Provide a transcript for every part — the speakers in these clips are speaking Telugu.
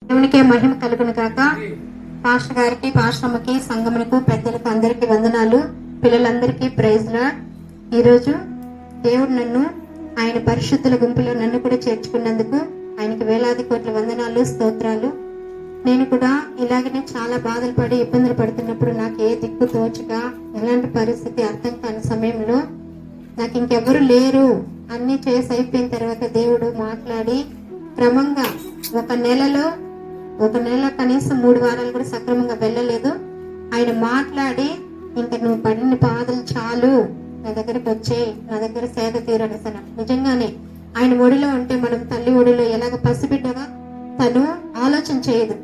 దేవునికే మహిమ కలుగును గాక. పాస్టర్ గారికి, పాస్టర్ అమ్మకి, సంఘమునకు, పెద్దలకు అందరికీ వందనాలు. పిల్లలందరికీ ప్రైజ్ లార్డ్. ఈరోజు దేవుడు నన్ను ఆయన పరిశుద్ధుల గుంపులో నన్ను కూడా చేర్చుకున్నందుకు ఆయనకి వేలాది కోట్ల వందనాలు, స్తోత్రాలు. నేను కూడా ఇలాగనే చాలా బాధలు పడి ఇబ్బందులు పడుతున్నప్పుడు నాకు ఏ దిక్కు తోచక ఎలాంటి పరిస్థితి అర్థం కాని సమయంలో నాకు ఇంకెవ్వరు లేరు అన్ని చేసి అయిపోయిన తర్వాత దేవుడు మాట్లాడి క్రమంగా ఒక నెల కనీసం 3 వారాలు కూడా సక్రమంగా వెళ్ళలేదు. ఆయన మాట్లాడి ఇంకా నువ్వు పడిన బాధలు చాలు, నా దగ్గరకు వచ్చేయి, నా దగ్గర సేద తీరనిసన. నిజంగానే ఆయన ఒడిలో ఉంటే మనం తల్లి ఒడిలో ఎలాగ పసిబిడ్డగా తను ఆలోచన చేయదు.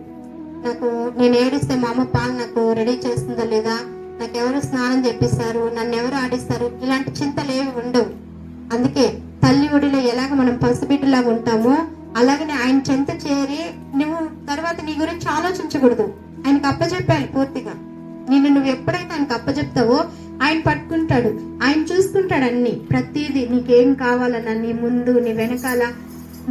నేను ఏడిస్తే మా అమ్మ పాలు నాకు రెడీ చేస్తుందా లేదా, నాకు ఎవరు స్నానం చేపిస్తారు, నన్ను ఎవరు ఆడిస్తారు, ఇలాంటి చింతలు ఏవి ఉండవు. అందుకే తల్లి ఒడిలో ఎలాగ మనం పసిబిడ్డలాగా ఉంటామో అలాగనే ఆయన చెంత చేరి నువ్వు తర్వాత నీ గురించి ఆలోచించకూడదు. ఆయనకు అప్పచెప్పాలి పూర్తిగా. నువ్వు ఎప్పుడైతే ఆయనకు అప్పచెప్తావో ఆయన పట్టుకుంటాడు, ఆయన చూసుకుంటాడు అన్ని, ప్రతిదీ. నీకేం కావాలన్నా నీ ముందు నీ వెనకాల.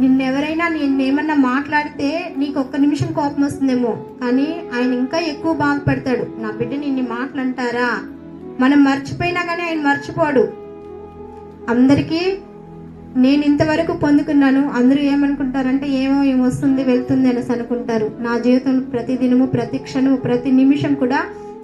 నిన్నెవరైనా నేనేమన్నా మాట్లాడితే నీకు ఒక్క నిమిషం కోపం వస్తుందేమో, కానీ ఆయన ఇంకా ఎక్కువ బాధపడతాడు. నా బిడ్డ నిన్ను మాటలంటారా, మనం మర్చిపోయినా కానీ ఆయన మర్చిపోడు. అందరికీ నేను ఇంతవరకు పొందుకున్నాను. అందరూ ఏమనుకుంటారంటే ఏమొస్తుంది వెళ్తుంది అనేసి అనుకుంటారు. నా జీవితం ప్రతి దినము, ప్రతి క్షణము, ప్రతి నిమిషం కూడా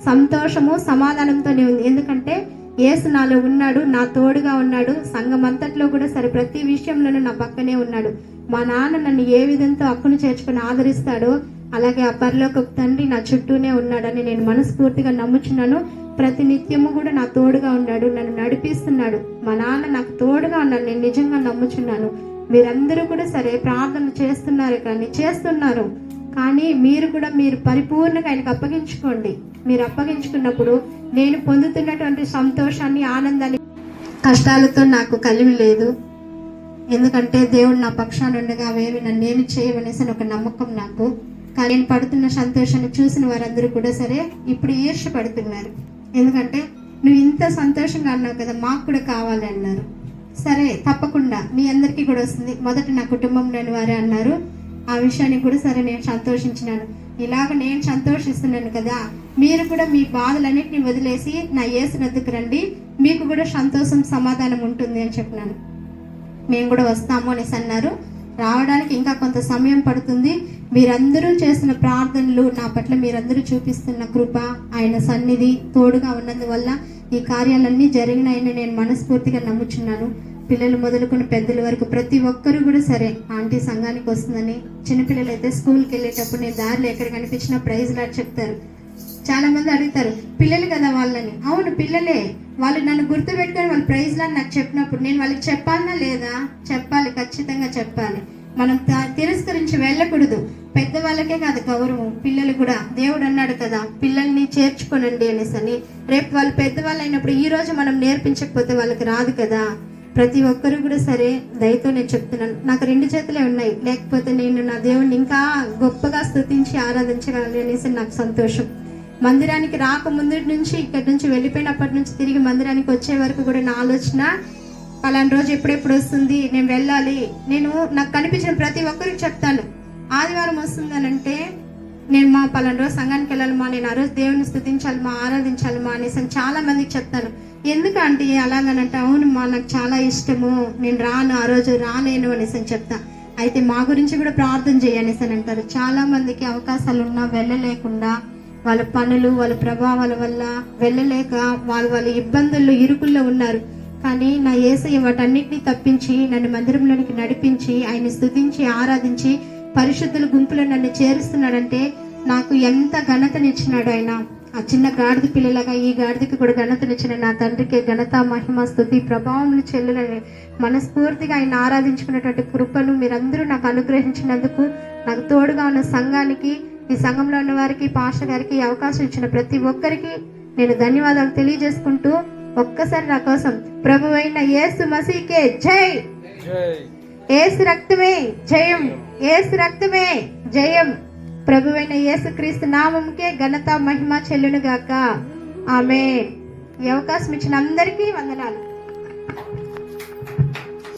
సంతోషము, సమాధానంతోనే ఉంది. ఎందుకంటే యేసు నాలో ఉన్నాడు, నా తోడుగా ఉన్నాడు. సంఘం అంతట్లో కూడా సరే ప్రతి విషయంలోనూ నా పక్కనే ఉన్నాడు. మా నాన్న నన్ను ఏ విధంతో హక్కును చేర్చుకుని ఆదరిస్తాడో అలాగే ఆ పరలోకపు తండ్రి నా చుట్టూనే ఉన్నాడని నేను మనస్ఫూర్తిగా నమ్ముచున్నాను. ప్రతి నిత్యము కూడా నా తోడుగా ఉన్నాడు, నన్ను నడిపిస్తున్నాడు. మా నాన్న నాకు తోడుగా ఉన్నాడు, నేను నిజంగా నమ్ముచున్నాను. మీరందరూ కూడా సరే ప్రార్థనలు చేస్తున్నారు కానీ మీరు పరిపూర్ణంగా ఆయనకు అప్పగించుకోండి. మీరు అప్పగించుకున్నప్పుడు నేను పొందుతున్నటువంటి సంతోషాన్ని, ఆనందాన్ని కష్టాలతో నాకు కలిమి లేదు. ఎందుకంటే దేవుడు నా పక్షాన ఉండగా అవేమి నన్నేమి చేయవనేసి ఒక నమ్మకం నాకు. కానీ నేను పడుతున్న సంతోషాన్ని చూసిన వారందరూ కూడా సరే ఇప్పుడు ఈర్ష్య పడుతున్నారు. ఎందుకంటే నువ్వు ఇంత సంతోషంగా అన్నావు కదా, మాకు కూడా కావాలి అన్నారు. సరే తప్పకుండా మీ అందరికీ కూడా వస్తుంది. మొదట నా కుటుంబంలోని వారే అన్నారు. ఆ విషయాన్ని కూడా సరే నేను సంతోషించినాను. ఇలాగ నేను సంతోషిస్తున్నాను కదా, మీరు కూడా మీ బాధలన్నిటిని వదిలేసి నా యేసునద్దుకు రండి, మీకు కూడా సంతోషం, సమాధానం ఉంటుంది అని చెప్పినాను. మేము కూడా వస్తాము అనేసి అన్నారు. రావడానికి ఇంకా కొంత సమయం పడుతుంది. మీరందరూ చేస్తున్న ప్రార్థనలు, నా పట్ల మీరందరూ చూపిస్తున్న కృప, ఆయన సన్నిధి తోడుగా ఉన్నందువల్ల ఈ కార్యాలన్నీ జరిగినాయని నేను మనస్ఫూర్తిగా నమ్ముచున్నాను. పిల్లలు మొదలుకొని పెద్దల వరకు ప్రతి ఒక్కరు కూడా సరే ఆంటీ సంఘానికి వస్తుందని. చిన్నపిల్లలు అయితే స్కూల్కి వెళ్ళేటప్పుడు నేను దారిలో ఎక్కడ కనిపించినా ప్రైజ్ లాట్ చెప్తారు. చాలా మంది అడుగుతారు, పిల్లలు కదా వాళ్ళని. అవును పిల్లలే, వాళ్ళు నన్ను గుర్తుపెట్టుకొని వాళ్ళు ప్రైజ్ లాట్ నాకు చెప్పినప్పుడు నేను వాళ్ళకి చెప్పాలనా లేదా? చెప్పాలి, ఖచ్చితంగా చెప్పాలి. మనం తిరస్కరించి వెళ్ళకూడదు. పెద్దవాళ్ళకే కాదు గౌరవం, పిల్లలు కూడా. దేవుడు అన్నాడు కదా, పిల్లల్ని చేర్చుకోనండి అనేసి. రేపు వాళ్ళు పెద్దవాళ్ళు అయినప్పుడు ఈ రోజు మనం నేర్పించకపోతే వాళ్ళకి రాదు కదా. ప్రతి ఒక్కరు కూడా సరే దయతో నేను చెప్తున్నాను, నాకు 2 చేతులే ఉన్నాయి, లేకపోతే నేను నా దేవుడిని ఇంకా గొప్పగా స్తుతించి ఆరాధించగలను అనేసి నాకు సంతోషం. మందిరానికి రాకముందు నుంచి, ఇక్కడి నుంచి వెళ్ళిపోయినప్పటి నుంచి తిరిగి మందిరానికి వచ్చే వరకు కూడా నా ఆలోచన పలానా రోజు ఎప్పుడెప్పుడు వస్తుంది, నేను వెళ్ళాలి. నాకు కనిపించిన ప్రతి ఒక్కరికి చెప్తాను, ఆదివారం వస్తుందనంటే నేను మా పలానా రోజు సంఘానికి వెళ్ళాలమ్మా, నేను ఆ రోజు దేవుని స్తుతించాలమ్మా, ఆరాధించాలమ్మా అనేసి చాలా మందికి చెప్తాను. ఎందుకంటే అలాగనంటే, అవునమ్మా నాకు చాలా ఇష్టము, నేను రాను, ఆ రోజు రాలేను అనేసి చెప్తా. అయితే మా గురించి కూడా ప్రార్థన చేయనేసి అని అంటారు. చాలా మందికి అవకాశాలు ఉన్నా వెళ్ళలేకుండా, వాళ్ళ పనులు, వాళ్ళ ప్రభావాల వల్ల వెళ్ళలేక వాళ్ళ ఇబ్బందుల్లో, ఇరుకుల్లో ఉన్నారు. కానీ నా యేసయ్య వాటన్నిటిని తప్పించి నన్ను మందిరంలోనికి నడిపించి ఆయన స్తుతించి ఆరాధించి పరిశుద్ధుల గుంపులో నన్ను చేరుస్తున్నాడంటే నాకు ఎంత ఘనతనిచ్చినాడు ఆయన. ఆ చిన్న గాడిద పిల్లలాగా ఈ గాడిదకి కూడా ఘనతనిచ్చిన నా తండ్రికి ఘనత, మహిమ, స్తుతి, ప్రభావం చెల్లులని మనస్ఫూర్తిగా ఆయన ఆరాధించుకున్నటువంటి కృపను మీరందరూ నాకు అనుగ్రహించినందుకు, నాకు తోడుగా ఉన్న సంఘానికి, ఈ సంఘంలో ఉన్న వారికి, పాస్టర్ గారికి అవకాశం ఇచ్చిన ప్రతి ఒక్కరికి నేను ధన్యవాదాలు తెలియజేసుకుంటూ, ఒక్కసారి నా కోసం ప్రభువైన యేసు మసీకే జై, యేసు రక్తమే జయం, యేసు రక్తమే జయం. ప్రభువైన యేసుక్రీస్తు నామముకే ఘనత, మహిమ చెల్లును గాక. ఆమేన్. ఈ అవకాశం ఇచ్చిన అందరికీ వందనాలు.